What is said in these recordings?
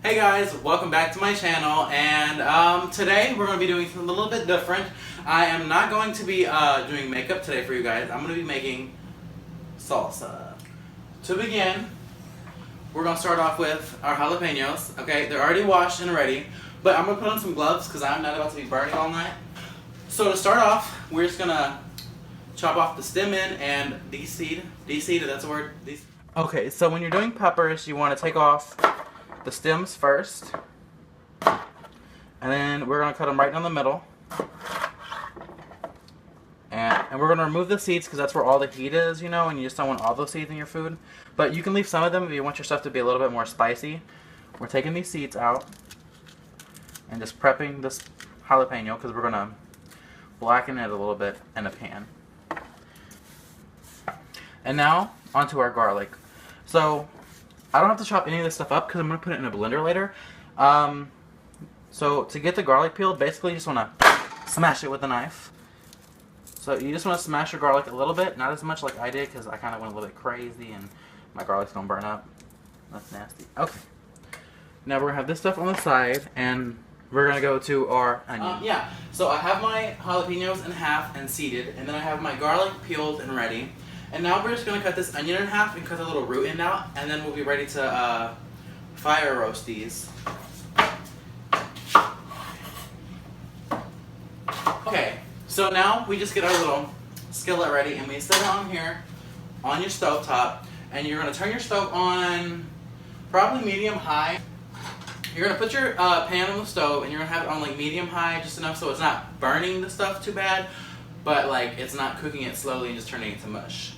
Hey guys, welcome back to my channel, and today we're going to be doing something a little bit different. I am not going to be doing makeup today for you guys. I'm going to be making salsa. To begin, we're going to start off with our jalapeños. Okay, they're already washed and ready, but I'm going to put on some gloves because I'm not about to be burning all night. So to start off, we're just going to chop off the stem end and de-seed. De-seed, that's a word? Okay, so when you're doing peppers, you want to take off the stems first, and then we're going to cut them right down the middle, and we're going to remove the seeds because that's where all the heat is, you know, and you just don't want all those seeds in your food. But you can leave some of them if you want your stuff to be a little bit more spicy. We're taking these seeds out and just prepping this jalapeno because we're going to blacken it a little bit in a pan. And now onto our garlic. So I don't have to chop any of this stuff up because I'm going to put it in a blender later. So to get the garlic peeled, basically you just want to smash it with a knife. So you just want to smash your garlic a little bit, not as much like I did because I kind of went a little bit crazy and my garlic's going to burn up. That's nasty. Okay. Now we're going to have this stuff on the side and we're going to go to our onion. Yeah, so I have my jalapenos in half and seeded, and then I have my garlic peeled and ready. And now we're just going to cut this onion in half and cut the little root end out, and then we'll be ready to fire roast these. Okay, so now we just get our little skillet ready, and we set it on here on your stove top, and you're going to turn your stove on probably medium-high. You're going to put your pan on the stove, and you're going to have it on like medium-high, just enough so it's not burning the stuff too bad, but like it's not cooking it slowly and just turning it to mush.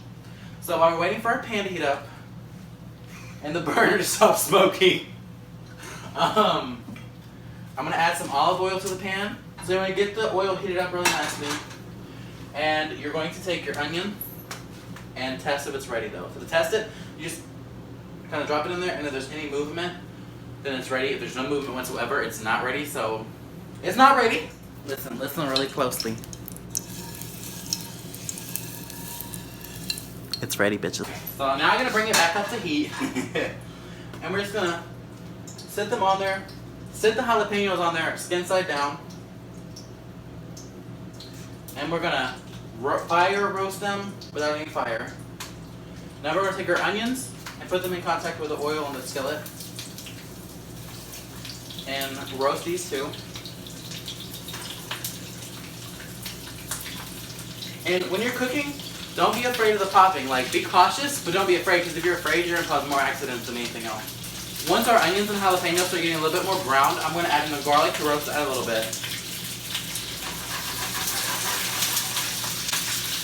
So while we're waiting for our pan to heat up and the burner to stop smoking, I'm going to add some olive oil to the pan. So you're going to get the oil heated up really nicely, and you're going to take your onion and test if it's ready though. So to test it, you just kind of drop it in there, and if there's any movement, then it's ready. If there's no movement whatsoever, it's not ready. So it's not ready. Listen really closely. It's ready, bitches. So now I'm going to bring it back up to heat. And we're just going to sit them on there. Sit the jalapenos on there, skin side down. And we're going to fire roast them without any fire. Now we're going to take our onions and put them in contact with the oil on the skillet. And roast these too. And when you're cooking, don't be afraid of the popping. Like, be cautious, but don't be afraid, because if you're afraid, you're going to cause more accidents than anything else. Once our onions and jalapenos are getting a little bit more browned, I'm going to add in the garlic to roast that a little bit.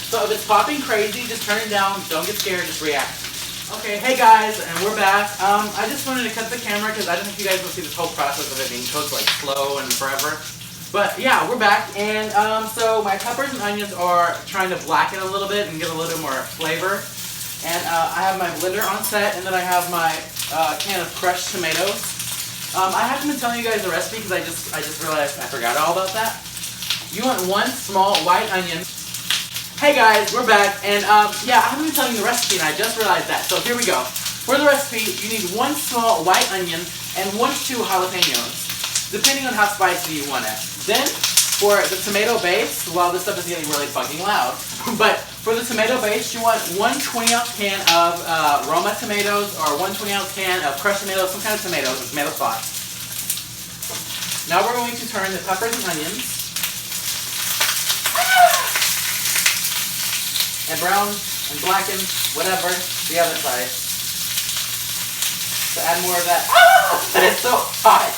So if it's popping crazy, just turn it down. Don't get scared, just react. Okay, hey guys, and we're back. I just wanted to cut the camera because I don't think you guys will see this whole process of it being cooked like slow and forever. But yeah, we're back, and so my peppers and onions are trying to blacken a little bit and get a little bit more flavor. And I have my blender on set, and then I have my can of crushed tomatoes. I haven't been telling you guys the recipe because I just realized I forgot all about that. You want one small white onion. Hey guys, we're back, and yeah, I haven't been telling you the recipe, and I just realized that. So here we go. For the recipe, you need one small white onion and 1 to 2 jalapenos, depending on how spicy you want it. Then, for the tomato base, well, this stuff is getting really fucking loud, but for the tomato base, you want 1 20-ounce can of Roma tomatoes, or 1 20-ounce can of crushed tomatoes, some kind of tomatoes, or tomato sauce. Now we're going to turn the peppers and onions, and brown, and blacken, whatever, the other side. To add more of that, it's so hot!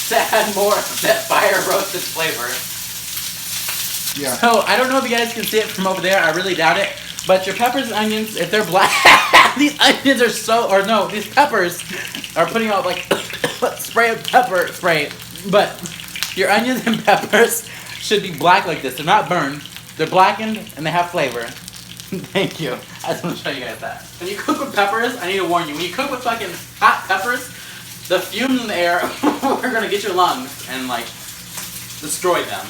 To add more of that fire roasted flavor. Yeah. So I don't know if you guys can see it from over there. I really doubt it. But your peppers and onions, if they're black, these onions are so, or no, these peppers are putting out like spray of pepper spray. But your onions and peppers should be black like this. They're not burned. They're blackened and they have flavor. Thank you. I just want to show you guys that. When you cook with peppers, I need to warn you. When you cook with fucking hot peppers, the fumes in the air are gonna get your lungs and like destroy them.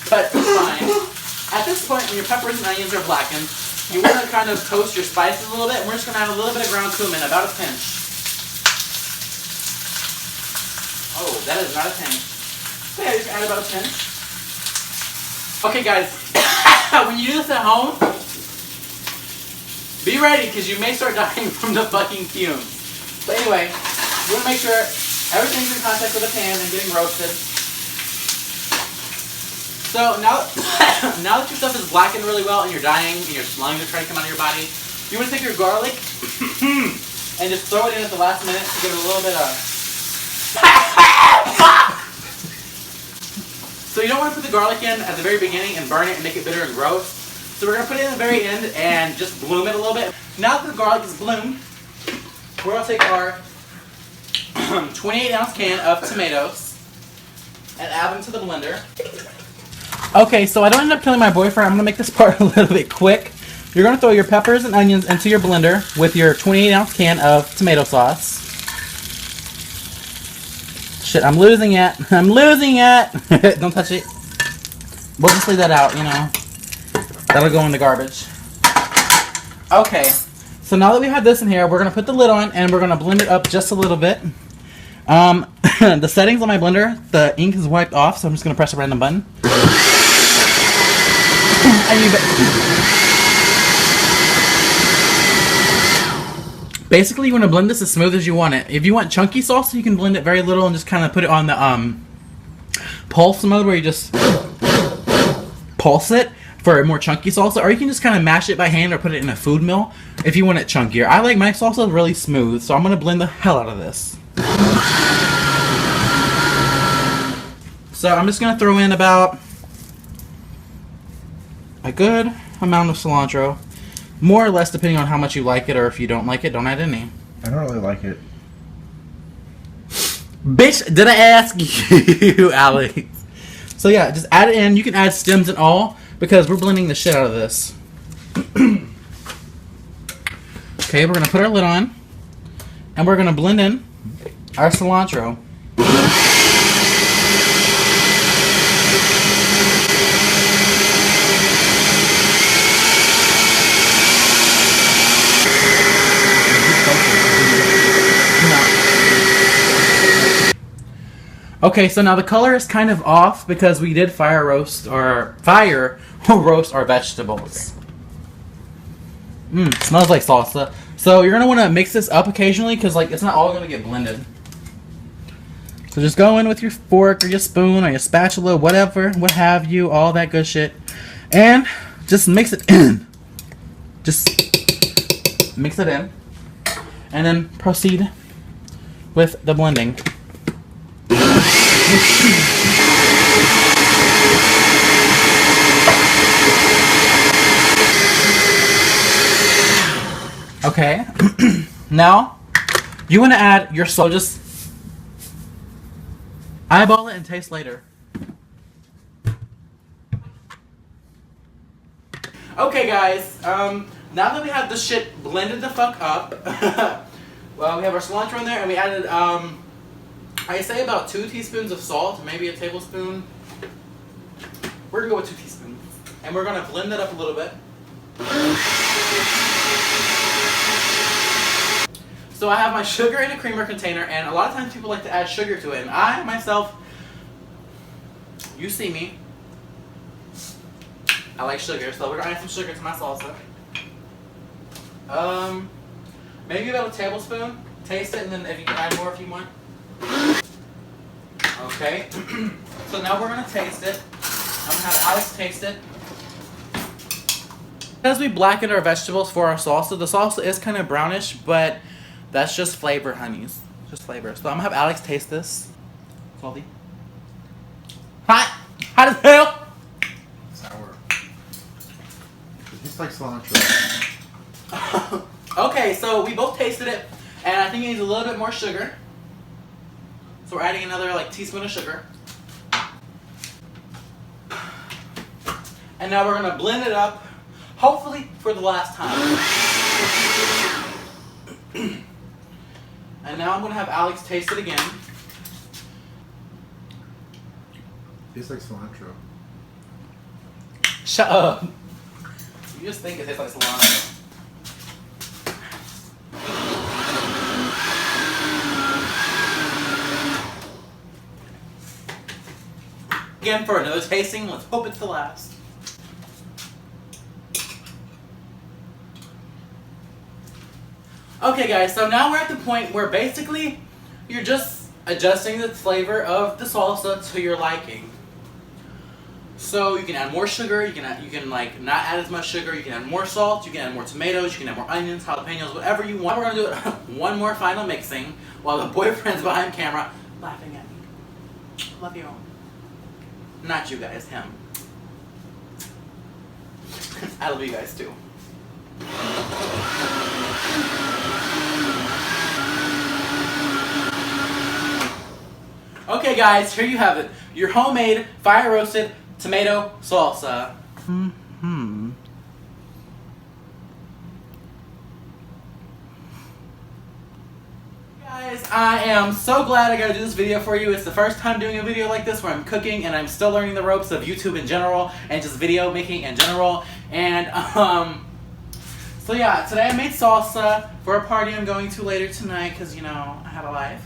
But it's fine. At this point, when your peppers and onions are blackened, you want to kind of toast your spices a little bit. And we're just gonna add a little bit of ground cumin, about a pinch. Oh, that is not a pinch. So yeah, just add about a pinch. Okay, guys, when you do this at home, be ready because you may start dying from the fucking fumes. But anyway, you want to make sure everything's in contact with the pan and getting roasted. So now, now that your stuff is blackened really well and you're dying and your lungs are trying to come out of your body, you want to take your garlic and just throw it in at the last minute to give it a little bit of... So you don't want to put the garlic in at the very beginning and burn it and make it bitter and gross. So we're going to put it in the very end and just bloom it a little bit. Now that the garlic is bloomed, we're going to take our 28-ounce can of tomatoes and add them to the blender. Okay, so I don't end up killing my boyfriend. I'm going to make this part a little bit quick. You're going to throw your peppers and onions into your blender with your 28-ounce can of tomato sauce. Shit, I'm losing it. I'm losing it. Don't touch it. We'll just leave that out, you know. That'll go in the garbage. Okay, so now that we have this in here, we're going to put the lid on and we're going to blend it up just a little bit. The settings on my blender, the ink is wiped off, so I'm just going to press a random button. Basically, you want to blend this as smooth as you want it. If you want chunky salsa, you can blend it very little and just kind of put it on the pulse mode where you just pulse it for a more chunky salsa. Or you can just kind of mash it by hand or put it in a food mill if you want it chunkier. I like my salsa really smooth, so I'm going to blend the hell out of this. So I'm just going to throw in about a good amount of cilantro. More or less depending on how much you like it, or if you don't like it, don't add any. I don't really like it. Bitch, did I ask you, Alex? So yeah, just add it in. You can add stems and all, because we're blending the shit out of this. Okay, we're going to put our lid on, and we're going to blend in our cilantro. Okay, so now the color is kind of off because we did fire roast our vegetables. Smells like salsa. So you're gonna want to mix this up occasionally because like it's not all gonna get blended. So just go in with your fork or your spoon or your spatula, whatever, what have you, all that good shit, and just mix it in. Just mix it in, and then proceed with the blending. Okay, now you want to add your salt. Just eyeball it and taste later. Okay, guys. Now that we have this shit blended the fuck up, well, we have our cilantro in there, and we added I say about 2 teaspoons of salt, maybe a tablespoon. We're gonna go with 2 teaspoons, and we're gonna blend that up a little bit. So I have my sugar in a creamer container, and a lot of times people like to add sugar to it, and I myself, you see me, I like sugar, so we're gonna add some sugar to my salsa. Maybe about a tablespoon. Taste it, and then if you can add more if you want. Okay. So now we're gonna taste it. I'm gonna have Alex taste it. As we blackened our vegetables for our salsa, the salsa is kind of brownish, but that's just flavor, honeys. Just flavor. So I'm gonna have Alex taste this. Salty. Hot! Hot as hell! Sour. It tastes like cilantro. Okay, so we both tasted it, and I think it needs a little bit more sugar. So we're adding another like teaspoon of sugar. And now we're gonna blend it up, hopefully for the last time. And now I'm gonna have Alex taste it again. Tastes like cilantro. Shut up. You just think it tastes like cilantro. Again for another tasting. Let's hope it's the last. Okay guys, so now we're at the point where basically you're just adjusting the flavor of the salsa to your liking. So you can add more sugar, you can like not add as much sugar, you can add more salt, you can add more tomatoes, you can add more onions, jalapeños, whatever you want. We're gonna do it one more final mixing while the boyfriend's behind camera laughing at me. Love you. Not you guys, him. I love you guys too. Okay guys, here you have it. Your homemade, fire roasted tomato salsa. Guys, I am so glad I got to do this video for you. It's the first time doing a video like this where I'm cooking and I'm still learning the ropes of YouTube in general and just video making in general. And so yeah, today I made salsa for a party I'm going to later tonight because, you know, I have a life.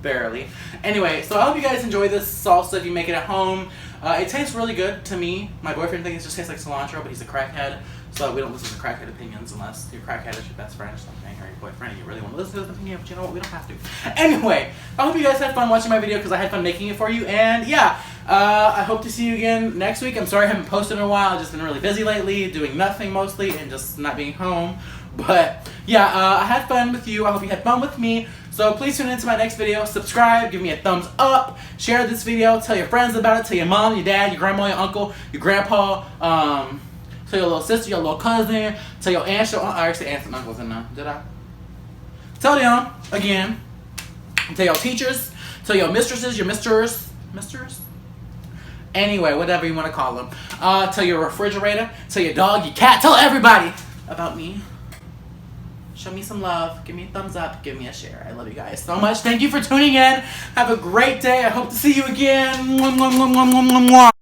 Barely. Anyway, so I hope you guys enjoy this salsa if you make it at home. It tastes really good to me. My boyfriend thinks it just tastes like cilantro, but he's a crackhead, so we don't listen to crackhead opinions unless your crackhead is your best friend or something, or your boyfriend, and you really want to listen to his opinion, but you know what, we don't have to. Anyway, I hope you guys had fun watching my video because I had fun making it for you, and yeah, I hope to see you again next week. I'm sorry I haven't posted in a while. I've just been really busy lately, doing nothing mostly, and just not being home. But yeah, I had fun with you. I hope you had fun with me. So please tune in to my next video. Subscribe, give me a thumbs up, share this video, tell your friends about it, tell your mom, your dad, your grandma, your uncle, your grandpa, tell your little sister, your little cousin, tell your aunt, your I actually aunts and uncles in there, did I? Tell them again. Tell your teachers, tell your mistresses, your misters? Anyway, whatever you want to call them. Tell your refrigerator, tell your dog, your cat, tell everybody about me. Show me some love. Give me a thumbs up. Give me a share. I love you guys so much. Thank you for tuning in. Have a great day. I hope to see you again. Mwah, mwah, mwah, mwah, mwah, mwah.